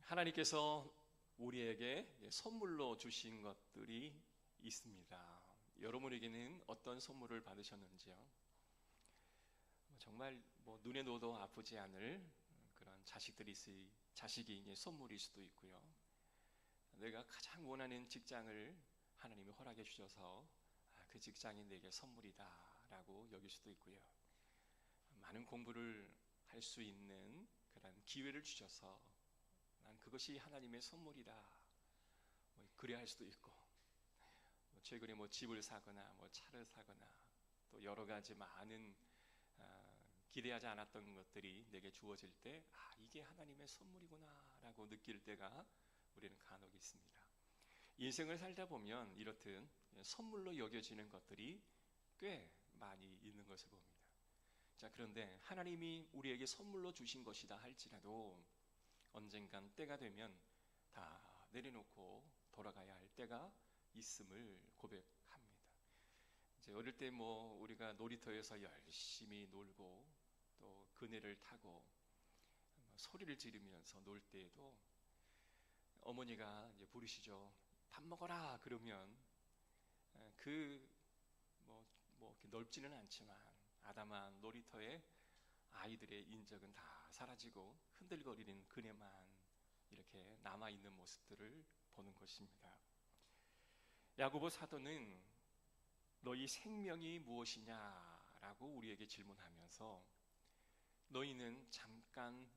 하나님께서 우리에게 선물로 주신 것들이 있습니다. 여러분에게는 어떤 선물을 받으셨는지요? 정말 눈에 넣어도 아프지 않을 그런 자식이 이제 선물일 수도 있고요. 내가 가장 원하는 직장을 하나님이 허락해 주셔서 그 직장이 내게 선물이다 라고 여길 수도 있고요. 많은 공부를 할 수 있는 그런 기회를 주셔서 난 그것이 하나님의 선물이다 그래야 할 수도 있고, 최근에 집을 사거나 차를 사거나 또 여러 가지 많은 기대하지 않았던 것들이 내게 주어질 때 이게 하나님의 선물이구나 라고 느낄 때가 우리는 간혹 있습니다. 인생을 살다 보면 이렇듯 선물로 여겨지는 것들이 꽤 많이 있는 것을 봅니다. 자, 그런데 하나님이 우리에게 선물로 주신 것이다 할지라도 언젠간 때가 되면 다 내려놓고 돌아가야 할 때가 있음을 고백합니다. 이제 어릴 때 우리가 놀이터에서 열심히 놀고 또 그네를 타고 소리를 지르면서 놀 때에도 어머니가 이제 부르시죠. 밥 먹어라 그러면 이렇게 넓지는 않지만 아담한 놀이터에 아이들의 인적은 다 사라지고 흔들거리는 그네만 이렇게 남아있는 모습들을 보는 것입니다. 야고보 사도는 너희 생명이 무엇이냐라고 우리에게 질문하면서 너희는 잠깐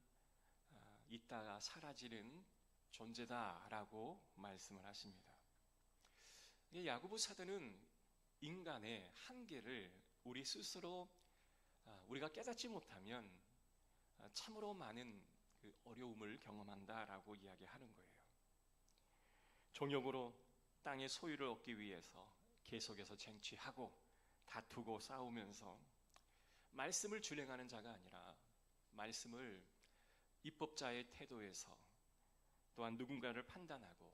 있다가 사라지는 존재다라고 말씀을 하십니다. 야고보 사도는 인간의 한계를 우리 스스로 우리가 깨닫지 못하면 참으로 많은 그 어려움을 경험한다라고 이야기하는 거예요. 종욕으로 땅의 소유를 얻기 위해서 계속해서 쟁취하고 다투고 싸우면서 말씀을 준행하는 자가 아니라 말씀을 입법자의 태도에서 또한 누군가를 판단하고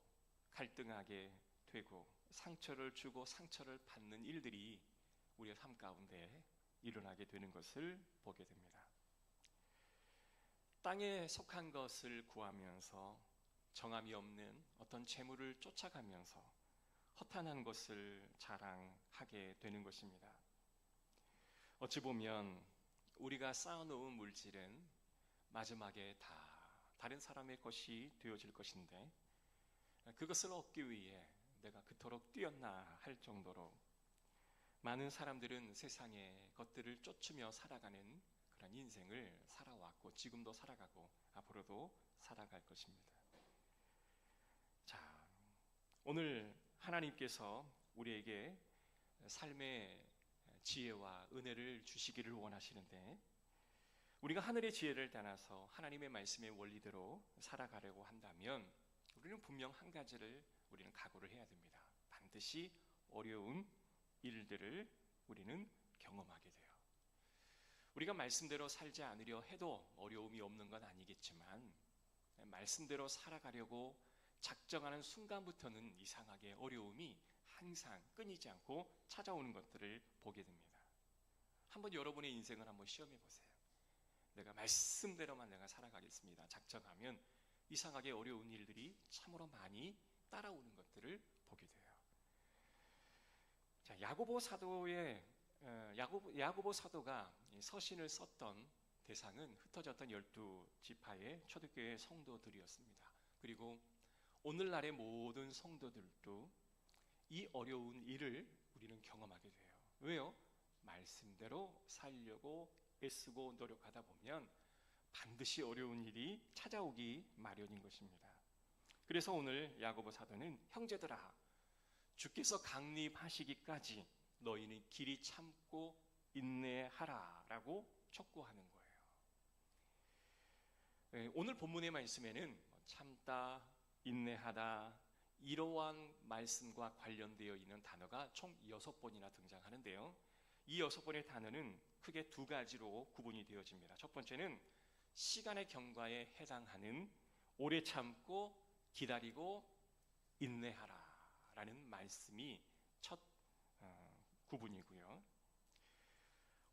갈등하게 되고 상처를 주고 상처를 받는 일들이 우리의 삶 가운데 일어나게 되는 것을 보게 됩니다. 땅에 속한 것을 구하면서 정함이 없는 어떤 재물을 쫓아가면서 허탄한 것을 자랑하게 되는 것입니다. 어찌 보면 우리가 쌓아놓은 물질은 마지막에 다 다른 사람의 것이 되어질 것인데 그것을 얻기 위해 내가 그토록 뛰었나 할 정도로 많은 사람들은 세상의 것들을 쫓으며 살아가는 그런 인생을 살아왔고 지금도 살아가고 앞으로도 살아갈 것입니다. 자, 오늘 하나님께서 우리에게 삶의 지혜와 은혜를 주시기를 원하시는데 우리가 하늘의 지혜를 따라서 하나님의 말씀의 원리대로 살아가려고 한다면 우리는 분명 한 가지를 우리는 각오를 해야 됩니다. 반드시 어려운 일들을 우리는 경험하게 돼요. 우리가 말씀대로 살지 않으려 해도 어려움이 없는 건 아니겠지만 말씀대로 살아가려고 작정하는 순간부터는 이상하게 어려움이 항상 끊이지 않고 찾아오는 것들을 보게 됩니다. 한번 여러분의 인생을 한번 시험해 보세요. 내가 말씀대로만 내가 살아가겠습니다. 작정하면 이상하게 어려운 일들이 참으로 많이 따라오는 것들을 보게 돼요. 자, 야고보 사도가 서신을 썼던 대상은 흩어졌던 12지파의 초대교회 성도들이었습니다. 그리고 오늘날의 모든 성도들도 이 어려운 일을 우리는 경험하게 돼요. 왜요? 말씀대로 살려고 애쓰고 노력하다 보면 반드시 어려운 일이 찾아오기 마련인 것입니다. 그래서 오늘 야고보 사도는 형제들아 주께서 강림하시기까지 너희는 길이 참고 인내하라 라고 촉구하는 거예요. 오늘 본문의 말씀에는 참다, 인내하다 이러한 말씀과 관련되어 있는 단어가 총 6번이나 등장하는데요. 이 6번의 단어는 크게 두 가지로 구분이 되어집니다. 첫 번째는 시간의 경과에 해당하는 오래 참고 기다리고 인내하라 라는 말씀이 첫 구분이고요.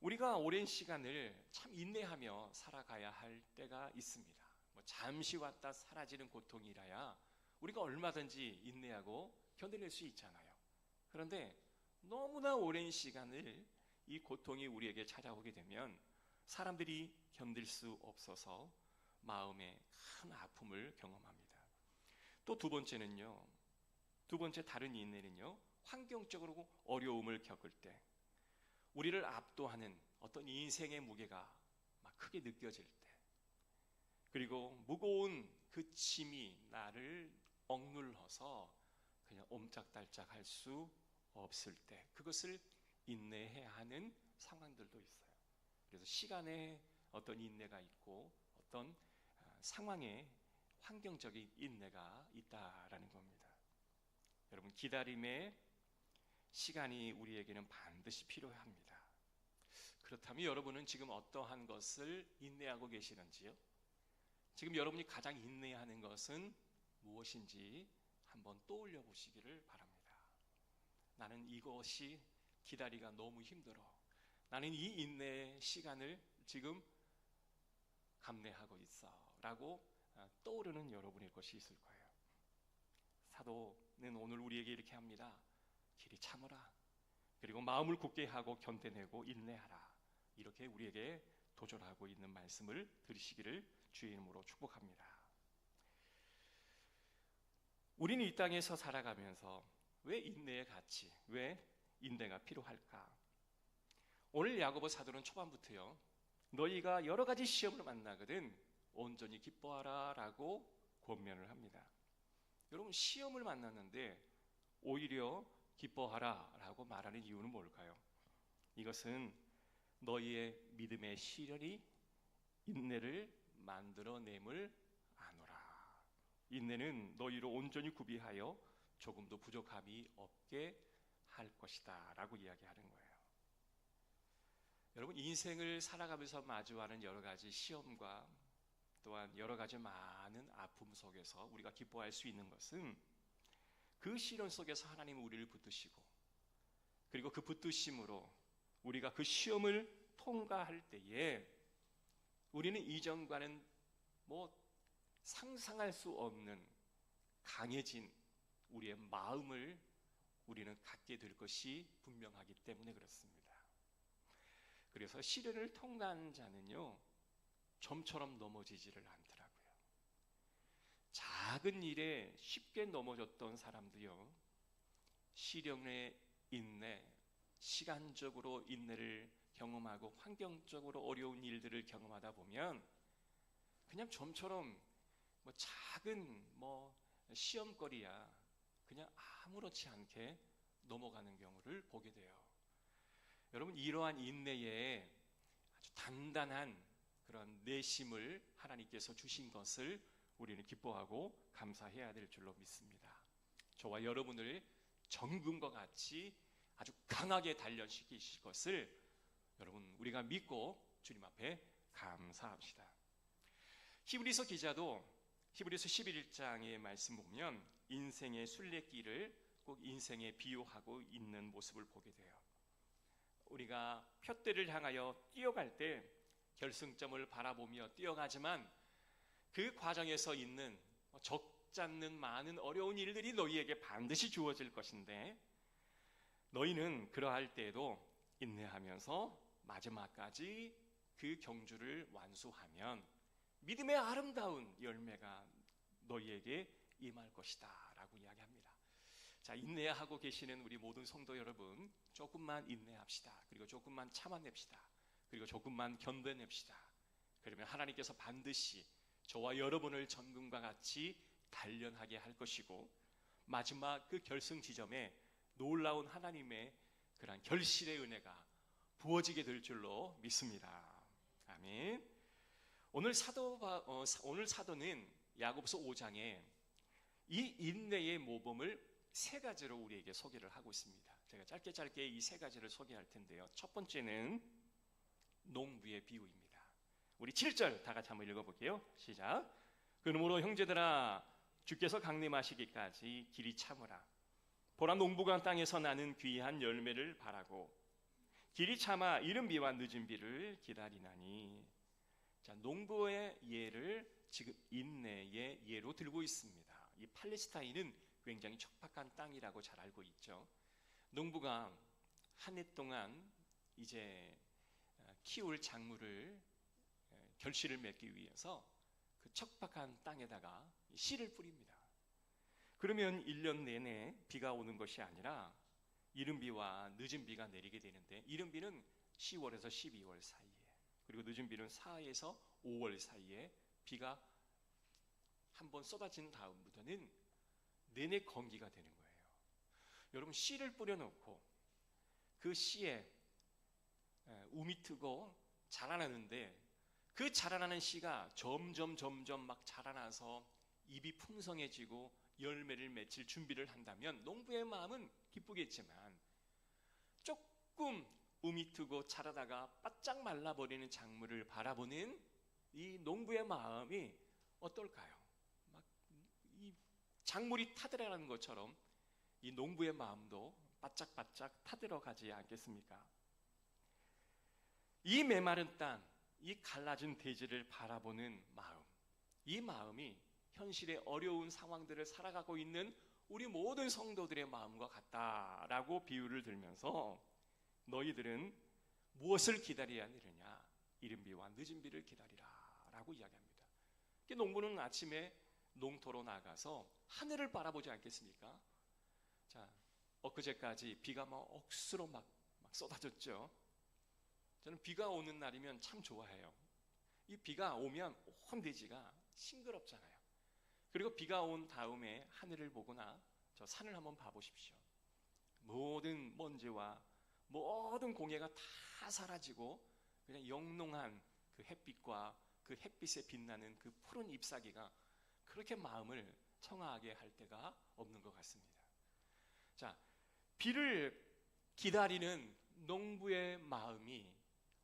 우리가 오랜 시간을 참 인내하며 살아가야 할 때가 있습니다. 뭐 잠시 왔다 사라지는 고통이라야 우리가 얼마든지 인내하고 견뎌낼 수 있잖아요. 그런데 너무나 오랜 시간을 이 고통이 우리에게 찾아오게 되면 사람들이 견딜 수 없어서 마음에 큰 아픔을 경험합니다. 또 두 번째는요, 두 번째 다른 인내는요, 환경적으로 어려움을 겪을 때, 우리를 압도하는 어떤 인생의 무게가 막 크게 느껴질 때, 그리고 무거운 그 짐이 나를 억눌러서 그냥 옴짝달짝 할 수 없을 때, 그것을 인내해야 하는 상황들도 있어요. 그래서 시간의 어떤 인내가 있고 어떤 상황의 환경적인 인내가 있다라는 겁니다. 여러분, 기다림의 시간이 우리에게는 반드시 필요합니다. 그렇다면 여러분은 지금 어떠한 것을 인내하고 계시는지요? 지금 여러분이 가장 인내하는 것은 무엇인지 한번 떠올려 보시기를 바랍니다. 나는 이것이 기다리기가 너무 힘들어. 나는 이 인내의 시간을 지금 감내하고 있어 라고 떠오르는 여러분일 것이 있을 거예요. 사도는 오늘 우리에게 이렇게 합니다. 길이 참으라. 그리고 마음을 굳게 하고 견뎌내고 인내하라. 이렇게 우리에게 도전하고 있는 말씀을 들으시기를 주의 이름으로 축복합니다. 우리는 이 땅에서 살아가면서 왜 인내의 가치, 왜 인내가 필요할까? 오늘 야고보 사도는 초반부터요, 너희가 여러 가지 시험을 만나거든 온전히 기뻐하라 라고 권면을 합니다. 여러분, 시험을 만났는데 오히려 기뻐하라 라고 말하는 이유는 뭘까요? 이것은 너희의 믿음의 시련이 인내를 만들어냄을 아노라. 인내는 너희로 온전히 구비하여 조금도 부족함이 없게 할 것이다 라고 이야기하는 거예요. 여러분, 인생을 살아가면서 마주하는 여러 가지 시험과 또한 여러 가지 많은 아픔 속에서 우리가 기뻐할 수 있는 것은 그 시련 속에서 하나님은 우리를 붙드시고, 그리고 그 붙드심으로 우리가 그 시험을 통과할 때에 우리는 이전과는 상상할 수 없는 강해진 우리의 마음을 우리는 갖게 될 것이 분명하기 때문에 그렇습니다. 그래서 시련을 통과한 자는요, 점처럼 넘어지지를 않더라고요. 작은 일에 쉽게 넘어졌던 사람도요, 시련의 인내, 시간적으로 인내를 경험하고 환경적으로 어려운 일들을 경험하다 보면 그냥 좀처럼 작은 시험거리야 그냥 아무렇지 않게 넘어가는 경우를 보게 돼요. 여러분, 이러한 인내에 아주 단단한 그런 내심을 하나님께서 주신 것을 우리는 기뻐하고 감사해야 될 줄로 믿습니다. 저와 여러분을 정금과 같이 아주 강하게 단련시키실 것을 여러분, 우리가 믿고 주님 앞에 감사합시다. 히브리서 기자도 히브리서 11장의 말씀 보면 인생의 순례길을 꼭 인생에 비유하고 있는 모습을 보게 돼요. 우리가 푯대를 향하여 뛰어갈 때 결승점을 바라보며 뛰어가지만 그 과정에서 있는 적지 않는 많은 어려운 일들이 너희에게 반드시 주어질 것인데, 너희는 그러할 때에도 인내하면서 마지막까지 그 경주를 완수하면 믿음의 아름다운 열매가 너희에게 임할 것이다 라고 이야기합니다. 자, 인내하고 계시는 우리 모든 성도 여러분, 조금만 인내합시다. 그리고 조금만 참아냅시다. 그리고 조금만 견뎌냅시다. 그러면 하나님께서 반드시 저와 여러분을 전금과 같이 단련하게 할 것이고, 마지막 그 결승 지점에 놀라운 하나님의 그런 결실의 은혜가 부어지게 될 줄로 믿습니다. 아멘. 오늘 사도는 야고보서 5장에 이 인내의 모범을 세 가지로 우리에게 소개를 하고 있습니다. 제가 짧게 이 세 가지를 소개할 텐데요. 첫 번째는 농부의 비유입니다. 우리 7절 다 같이 한번 읽어볼게요. 시작. 그러므로 형제들아, 주께서 강림하시기까지 길이 참으라. 보라, 농부가 땅에서 나는 귀한 열매를 바라고 길이 참아 이른 비와 늦은 비를 기다리나니. 자, 농부의 예를 지금 인내의 예로 들고 있습니다. 이 팔레스타인은 굉장히 척박한 땅이라고 잘 알고 있죠. 농부가 한 해 동안 이제 키울 작물을 결실을 맺기 위해서 그 척박한 땅에다가 씨를 뿌립니다. 그러면 1년 내내 비가 오는 것이 아니라 이른 비와 늦은 비가 내리게 되는데, 이른 비는 10월에서 12월 사이에, 그리고 늦은 비는 4에서 5월 사이에 비가 한번 쏟아진 다음부터는 내내 건기가 되는 거예요. 여러분, 씨를 뿌려놓고 그 씨에 우미 트고 자라나는데, 그 자라나는 씨가 점점 막 자라나서 잎이 풍성해지고 열매를 맺힐 준비를 한다면 농부의 마음은 기쁘겠지만, 조금 우미 트고 자라다가 바짝 말라버리는 작물을 바라보는 이 농부의 마음이 어떨까요? 막 이 작물이 타들어가는 것처럼 이 농부의 마음도 바짝바짝 타들어가지 않겠습니까? 이 메마른 땅, 이 갈라진 대지를 바라보는 마음, 이 마음이 현실의 어려운 상황들을 살아가고 있는 우리 모든 성도들의 마음과 같다라고 비유를 들면서, 너희들은 무엇을 기다려야 하느냐? 이른 비와 늦은 비를 기다리라 라고 이야기합니다. 농부는 아침에 농토로 나가서 하늘을 바라보지 않겠습니까? 자, 엊그제까지 비가 막 억수로 막 쏟아졌죠. 저는 비가 오는 날이면 참 좋아해요. 이 비가 오면 온 대지가 싱그럽잖아요. 그리고 비가 온 다음에 하늘을 보거나 저 산을 한번 봐보십시오. 모든 먼지와 모든 공해가 다 사라지고 그냥 영롱한 그 햇빛과 그 햇빛에 빛나는 그 푸른 잎사귀가 그렇게 마음을 청아하게 할 때가 없는 것 같습니다. 자, 비를 기다리는 농부의 마음이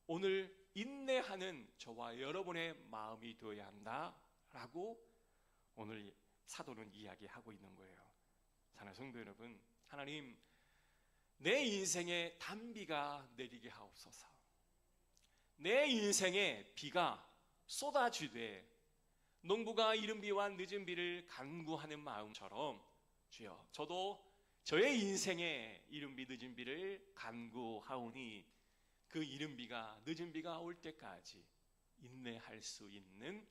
오늘 인내하는 저와 여러분의 마음이 되어야 한다라고 오늘 사도는 이야기하고 있는 거예요. 사랑하는 성도 여러분, 하나님, 내 인생에 단비가 내리게 하옵소서. 내 인생에 비가 쏟아지되 농부가 이른 비와 늦은 비를 간구하는 마음처럼, 주여, 저도 저의 인생에 이른 비 늦은 비를 간구하오니 그 이른 비가 늦은 비가 올 때까지 인내할 수 있는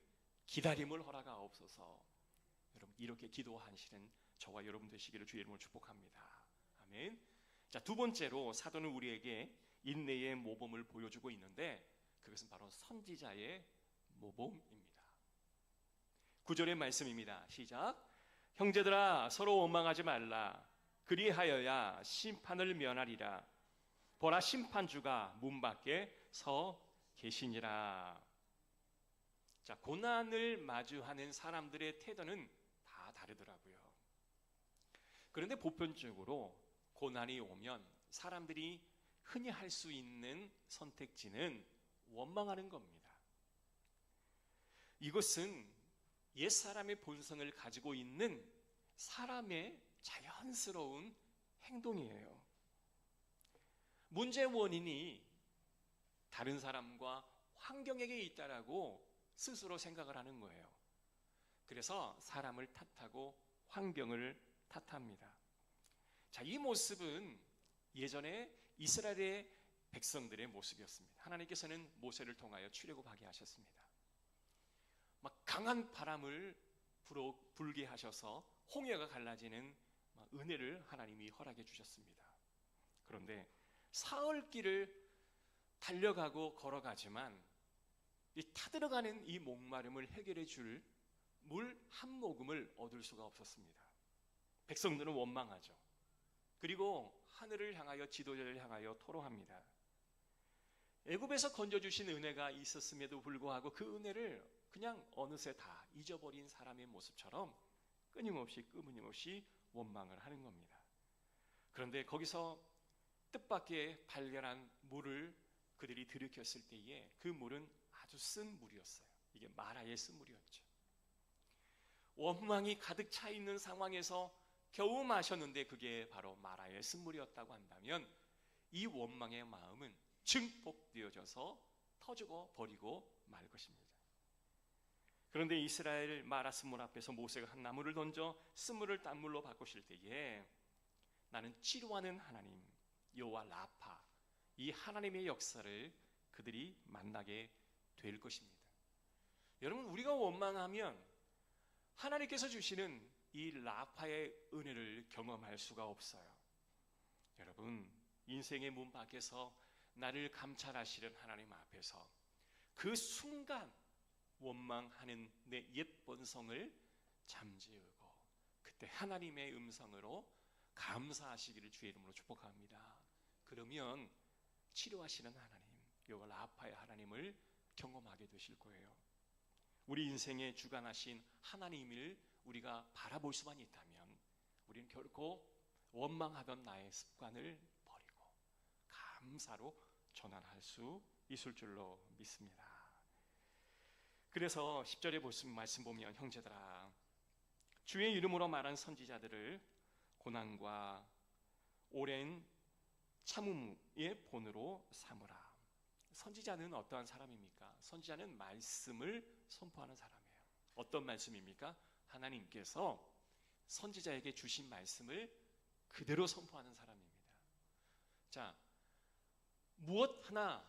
기다림을 허락하옵소서. 여러분, 이렇게 기도하시는 저와 여러분 되시기를 주의 이름으로 축복합니다. 아멘. 자, 두 번째로 사도는 우리에게 인내의 모범을 보여주고 있는데, 그것은 바로 선지자의 모범입니다. 9절의 말씀입니다. 시작. 형제들아, 서로 원망하지 말라. 그리하여야 심판을 면하리라. 보라, 심판주가 문 밖에 서 계시니라. 자, 고난을 마주하는 사람들의 태도는 다 다르더라고요. 그런데 보편적으로 고난이 오면 사람들이 흔히 할 수 있는 선택지는 원망하는 겁니다. 이것은 옛사람의 본성을 가지고 있는 사람의 자연스러운 행동이에요. 문제의 원인이 다른 사람과 환경에게 있다라고 스스로 생각을 하는 거예요. 그래서 사람을 탓하고 환경을 탓합니다. 자, 이 모습은 예전에 이스라엘의 백성들의 모습이었습니다. 하나님께서는 모세를 통하여 출애굽하게 하셨습니다. 막 강한 바람을 불게 하셔서 홍해가 갈라지는 은혜를 하나님이 허락해 주셨습니다. 그런데 사흘길을 달려가고 걸어가지만 이 타들어가는 이 목마름을 해결해 줄 물 한 모금을 얻을 수가 없었습니다. 백성들은 원망하죠. 그리고 하늘을 향하여, 지도자를 향하여 토로합니다. 애굽에서 건져주신 은혜가 있었음에도 불구하고 그 은혜를 그냥 어느새 다 잊어버린 사람의 모습처럼 끊임없이 원망을 하는 겁니다. 그런데 거기서 뜻밖의 발견한 물을 그들이 들이켰을 때에 그 물은 아주 쓴 물이었어요. 이게 마라의 쓴물이었죠. 원망이 가득 차 있는 상황에서 겨우 마셨는데 그게 바로 마라의 쓴물이었다고 한다면, 이 원망의 마음은 증폭되어져서 터지고 버리고 말 것입니다. 그런데 이스라엘 마라 쓴물 앞에서 모세가 한 나무를 던져 쓴물을 땀물로 바꾸실 때에 나는 치료하는 하나님 여호와 라파, 이 하나님의 역사를 그들이 만나게 될 것입니다. 여러분, 우리가 원망하면 하나님께서 주시는 이 라파의 은혜를 경험할 수가 없어요. 여러분, 인생의 문 밖에서 나를 감찰하시는 하나님 앞에서 그 순간 원망하는 내 옛 본성을 잠재우고 그때 하나님의 음성으로 감사하시기를 주의 이름으로 축복합니다. 그러면 치료하시는 하나님, 여호와 라파의 하나님을 경험하게 되실 거예요. 우리 인생에 주관하신 하나님을 우리가 바라볼 수만 있다면 우리는 결코 원망하던 나의 습관을 버리고 감사로 전환할 수 있을 줄로 믿습니다. 그래서 10절에 말씀 보면 형제들아, 주의 이름으로 말한 선지자들을 고난과 오랜 참음의 본으로 삼으라. 선지자는 어떠한 사람입니까? 선지자는 말씀을 선포하는 사람이에요. 어떤 말씀입니까? 하나님께서 선지자에게 주신 말씀을 그대로 선포하는 사람입니다. 자, 무엇 하나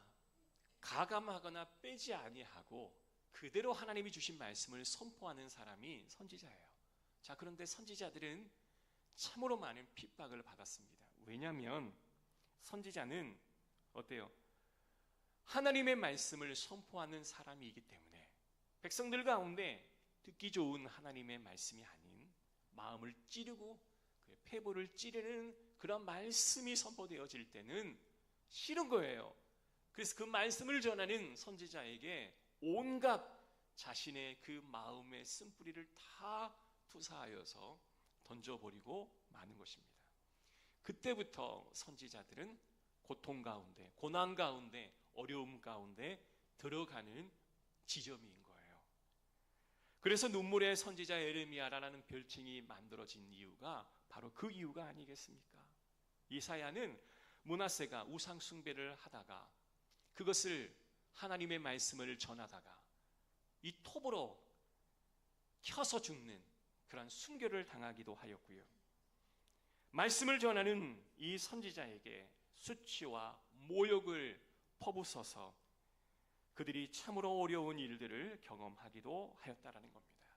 가감하거나 빼지 아니하고 그대로 하나님이 주신 말씀을 선포하는 사람이 선지자예요. 자, 그런데 선지자들은 참으로 많은 핍박을 받았습니다. 왜냐하면 선지자는 어때요? 하나님의 말씀을 선포하는 사람이기 때문에 백성들 가운데 듣기 좋은 하나님의 말씀이 아닌 마음을 찌르고 그 폐부를 찌르는 그런 말씀이 선포되어질 때는 싫은 거예요. 그래서 그 말씀을 전하는 선지자에게 온갖 자신의 그 마음의 쓴뿌리를 다 투사하여서 던져버리고 마는 것입니다. 그때부터 선지자들은 고통 가운데, 고난 가운데, 어려움 가운데 들어가는 지점인 거예요. 그래서 눈물의 선지자 예레미야라는 별칭이 만들어진 이유가 바로 그 이유가 아니겠습니까? 이사야는 므낫세가 우상 숭배를 하다가 그것을 하나님의 말씀을 전하다가 이 톱으로 켜서 죽는 그런 순교를 당하기도 하였고요. 말씀을 전하는 이 선지자에게 수치와 모욕을 퍼부어서 그들이 참으로 어려운 일들을 경험하기도 하였다라는 겁니다.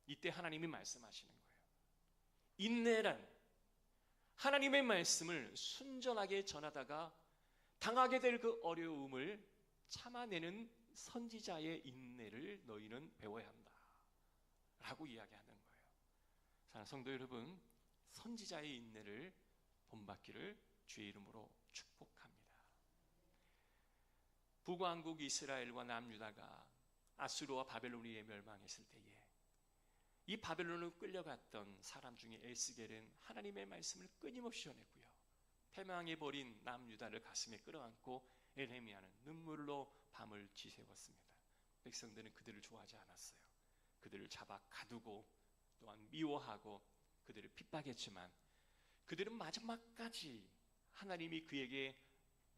이때 하나님이 말씀하시는 거예요. 인내란 하나님의 말씀을 순전하게 전하다가 당하게 될 그 어려움을 참아내는 선지자의 인내를 너희는 배워야 한다 라고 이야기하는 거예요. 사랑하는 성도 여러분, 선지자의 인내를 본받기를 주의 이름으로 축복합니다. 북왕국 이스라엘과 남유다가 아수르와 바벨론에 멸망했을 때에 이 바벨론을 끌려갔던 사람 중에 에스겔은 하나님의 말씀을 끊임없이 전했고요. 패망해버린 남유다를 가슴에 끌어안고 에레미야는 눈물로 밤을 지새웠습니다. 백성들은 그들을 좋아하지 않았어요. 그들을 잡아 가두고 또한 미워하고 그들을 핍박했지만 그들은 마지막까지 하나님이 그에게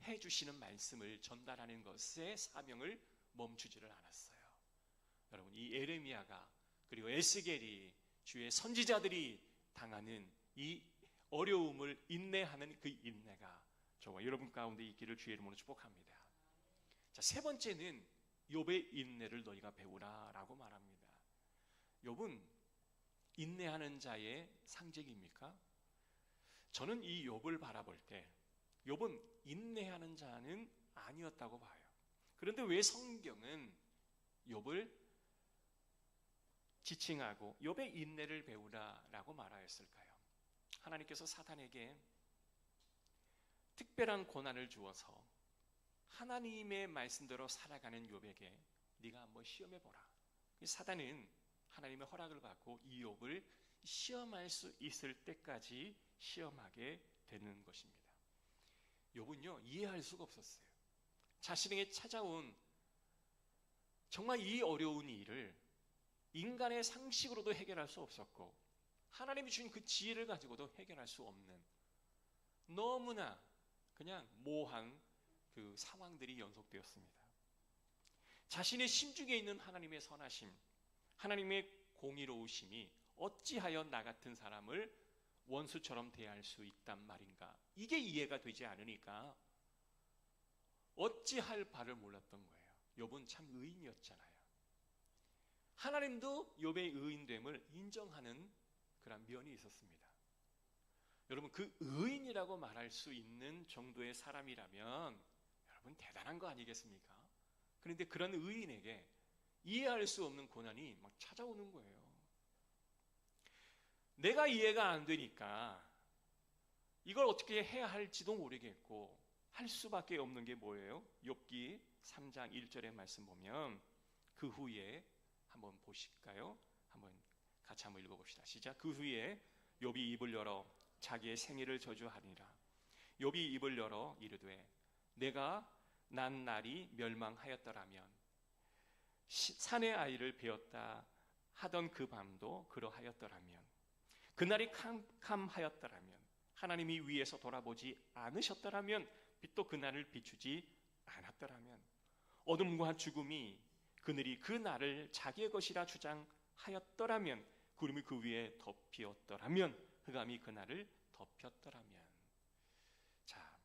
해주시는 말씀을 전달하는 것에 사명을 멈추지를 않았어요. 여러분, 이 에레미야가 그리고 에스겔이 주의 선지자들이 당하는 이 어려움을 인내하는 그 인내가 저와 여러분 가운데 있기를 주의 이름으로 축복합니다. 자, 세 번째는 욥의 인내를 너희가 배우라 라고 말합니다. 욥은 인내하는 자의 상징입니까? 저는 이 욥을 바라볼 때 욥은 인내하는 자는 아니었다고 봐요. 그런데 왜 성경은 욥을 지칭하고 욥의 인내를 배우라라고 말하였을까요? 하나님께서 사탄에게 특별한 고난을 주어서 하나님의 말씀대로 살아가는 욥에게 네가 한번 시험해보라. 사탄은 하나님의 허락을 받고 이 욥을 시험할 수 있을 때까지 시험하게 되는 것입니다. 욥은요, 이해할 수가 없었어요. 자신에게 찾아온 정말 이 어려운 일을 인간의 상식으로도 해결할 수 없었고 하나님이 주신 그 지혜를 가지고도 해결할 수 없는 너무나 그냥 모호한 그 상황들이 연속되었습니다. 자신의 심중에 있는 하나님의 선하심, 하나님의 공의로우심이 어찌하여 나 같은 사람을 원수처럼 대할 수 있단 말인가? 이게 이해가 되지 않으니까 어찌할 바를 몰랐던 거예요. 욥은 참 의인이었잖아요. 하나님도 욥의 의인됨을 인정하는 그런 면이 있었습니다. 여러분, 그 의인이라고 말할 수 있는 정도의 사람이라면 여러분 대단한 거 아니겠습니까? 그런데 그런 의인에게 이해할 수 없는 고난이 막 찾아오는 거예요. 내가 이해가 안 되니까 이걸 어떻게 해야 할지도 모르겠고 할 수밖에 없는 게 뭐예요? 욥기 3장 1절의 말씀 보면 그 후에 한번 보실까요? 같이 한번 읽어봅시다. 시작. 그 후에 욥이 입을 열어 자기의 생애를 저주하니라. 욥이 입을 열어 이르되 내가 난 날이 멸망하였더라면 산의 아이를 베었다 하던 그 밤도 그러하였더라면 그날이 캄캄하였더라면 하나님이 위에서 돌아보지 않으셨더라면 빛도 그날을 비추지 않았더라면 어둠과 죽음이 그늘이 그 날을 자기의 것이라 주장하였더라면 구름이 그 위에 덮이었더라면 흑암이 그 날을 덮였더라면. 자,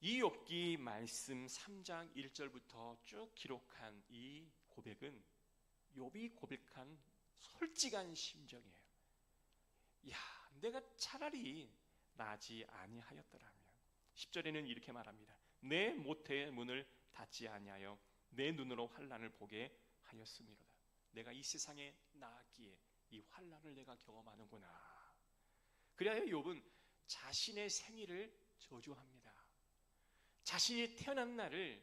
이 욥기 말씀 3장 1절부터 쭉 기록한 이 고백은 욥이 고백한 솔직한 심정이에요. 야, 내가 차라리 나지 아니하였더라면. 10절에는 이렇게 말합니다. 내 모태의 문을 닫지 아니하여 내 눈으로 환난을 보게 하였음이로다. 내가 이 세상에 나았기에 이 환난을 내가 경험하는구나. 그래야 욥은 자신의 생일을 저주합니다. 자신이 태어난 날을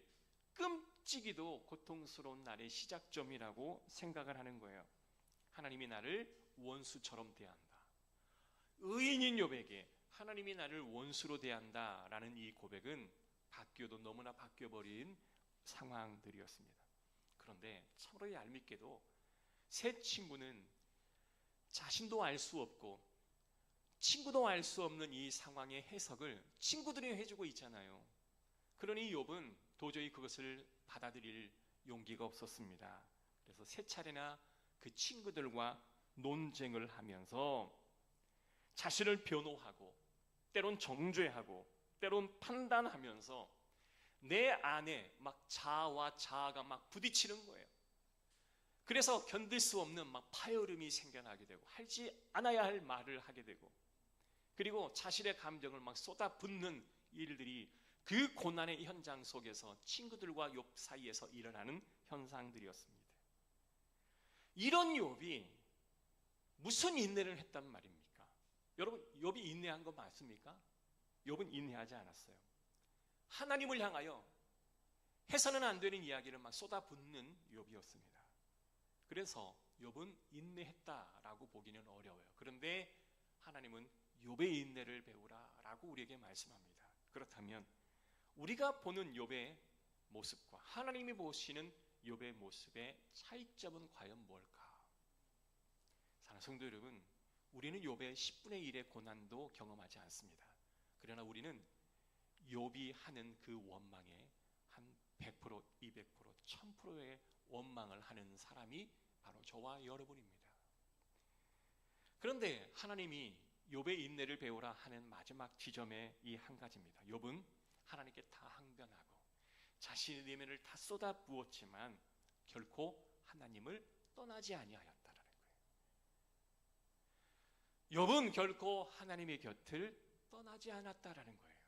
끔찍이도 고통스러운 날의 시작점이라고 생각을 하는 거예요. 하나님이 나를 원수처럼 대한다. 의인인 욥에게 하나님이 나를 원수로 대한다라는 이 고백은 바뀌어도 너무나 바뀌어버린 상황들이었습니다. 그런데 참으로 얄밉게도 새 친구는 자신도 알 수 없고 친구도 알 수 없는 이 상황의 해석을 친구들이 해주고 있잖아요. 그러니 욥은 도저히 그것을 받아들일 용기가 없었습니다. 그래서 세 차례나 그 친구들과 논쟁을 하면서 자신을 변호하고 때론 정죄하고 때론 판단하면서 내 안에 막 자아와 자아가 막 부딪히는 거예요. 그래서 견딜 수 없는 막 파열음이 생겨나게 되고 하지 않아야 할 말을 하게 되고 그리고 자신의 감정을 막 쏟아붓는 일들이 그 고난의 현장 속에서 친구들과 욥 사이에서 일어나는 현상들이었습니다. 이런 욥이 무슨 인내를 했단 말입니까? 여러분, 욥이 인내한 거 맞습니까? 욥은 인내하지 않았어요. 하나님을 향하여 해서는 안 되는 이야기를 막 쏟아붓는 욥이었습니다. 그래서 욥은 인내했다라고 보기는 어려워요. 그런데 하나님은 욥의 인내를 배우라라고 우리에게 말씀합니다. 그렇다면 우리가 보는 욥의 모습과 하나님이 보시는 욥의 모습의 차이점은 과연 뭘까? 사랑하는 성도 여러분, 우리는 욥의 10분의 1의 고난도 경험하지 않습니다. 그러나 우리는 욥이 하는 그 원망에 한 100%, 200%, 1000%의 원망을 하는 사람이 바로 저와 여러분입니다. 그런데 하나님이 욥의 인내를 배우라 하는 마지막 지점의 이 한 가지입니다. 욥은 하나님께 다 항변하고 자신의 내면을 다 쏟아부었지만 결코 하나님을 떠나지 아니하였다라는 거예요. 욥은 결코 하나님의 곁을 떠나지 않았다라는 거예요.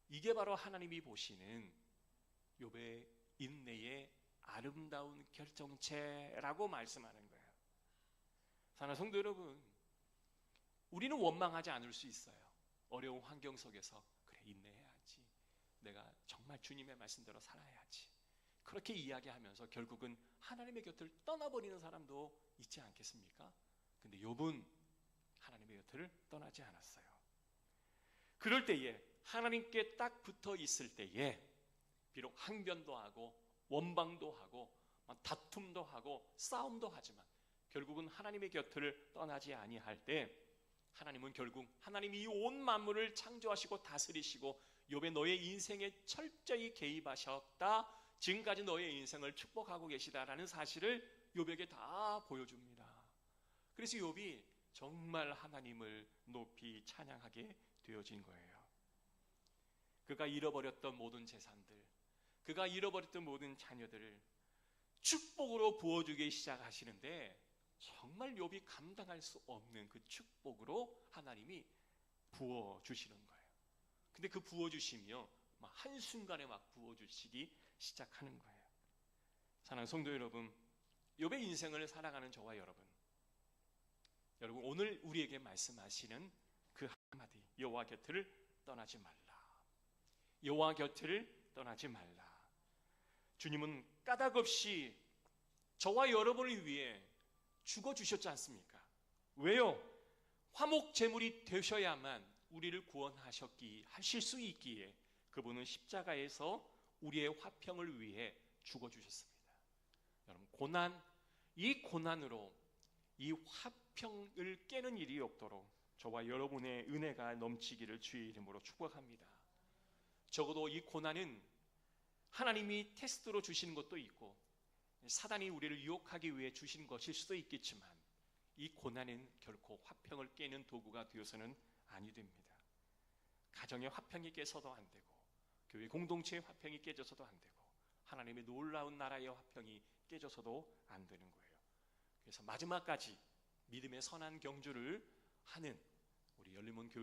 이게 바로 하나님이 보시는 욥의 인내의 아름다운 결정체라고 말씀하는 거예요. 사랑하는 성도 여러분, 우리는 원망하지 않을 수 있어요. 어려운 환경 속에서 그래 인내해야지. 내가 정말 주님의 말씀대로 살아야지. 그렇게 이야기하면서 결국은 하나님의 곁을 떠나버리는 사람도 있지 않겠습니까? 근데 욥은 하나님의 곁을 떠나지 않았어요. 그럴 때에 하나님께 딱 붙어 있을 때에 비록 항변도 하고 원방도 하고 다툼도 하고 싸움도 하지만 결국은 하나님의 곁을 떠나지 아니할 때 하나님은 결국 하나님이 이 온 만물을 창조하시고 다스리시고 욥의 너의 인생에 철저히 개입하셨다. 지금까지 너의 인생을 축복하고 계시다라는 사실을 욥에게 다 보여줍니다. 그래서 욥이 정말 하나님을 높이 찬양하게 되어진 거예요. 그가 잃어버렸던 모든 재산들, 그가 잃어버렸던 모든 자녀들을 축복으로 부어주기 시작하시는데 정말 욥이 감당할 수 없는 그 축복으로 하나님이 부어주시는 거예요. 근데 그 부어주시며 한순간에 막 부어주시기 시작하는 거예요. 사랑하는 성도 여러분, 욥의 인생을 살아가는 저와 여러분 오늘 우리에게 말씀하시는 그 한마디, 여호와 곁을 떠나지 말라. 여호와 곁을 떠나지 말라. 주님은 까닭없이 저와 여러분을 위해 죽어주셨지 않습니까? 왜요? 화목 제물이 되셔야만 우리를 하실 수 있기에 그분은 십자가에서 우리의 화평을 위해 죽어주셨습니다. 여러분, 이 고난으로 이 화평을 깨는 일이 없도록 저와 여러분의 은혜가 넘치기를 주의 이름으로 축복합니다. 적어도 이 고난은 하나님이 테스트로 주시는 것도 있고 사단이 우리를 유혹하기 위해 주신 것일 수도 있겠지만 이 고난은 결코 화평을 깨는 도구가 되어서는 아니 됩니다. 가정의 화평이 깨서도 안 되고 교회 공동체의 화평이 깨져서도 안 되고 하나님의 놀라운 나라의 화평이 깨져서도 안 되는 거예요. 그래서 마지막까지 믿음의 선한 경주를 하는 우리 열림원 교회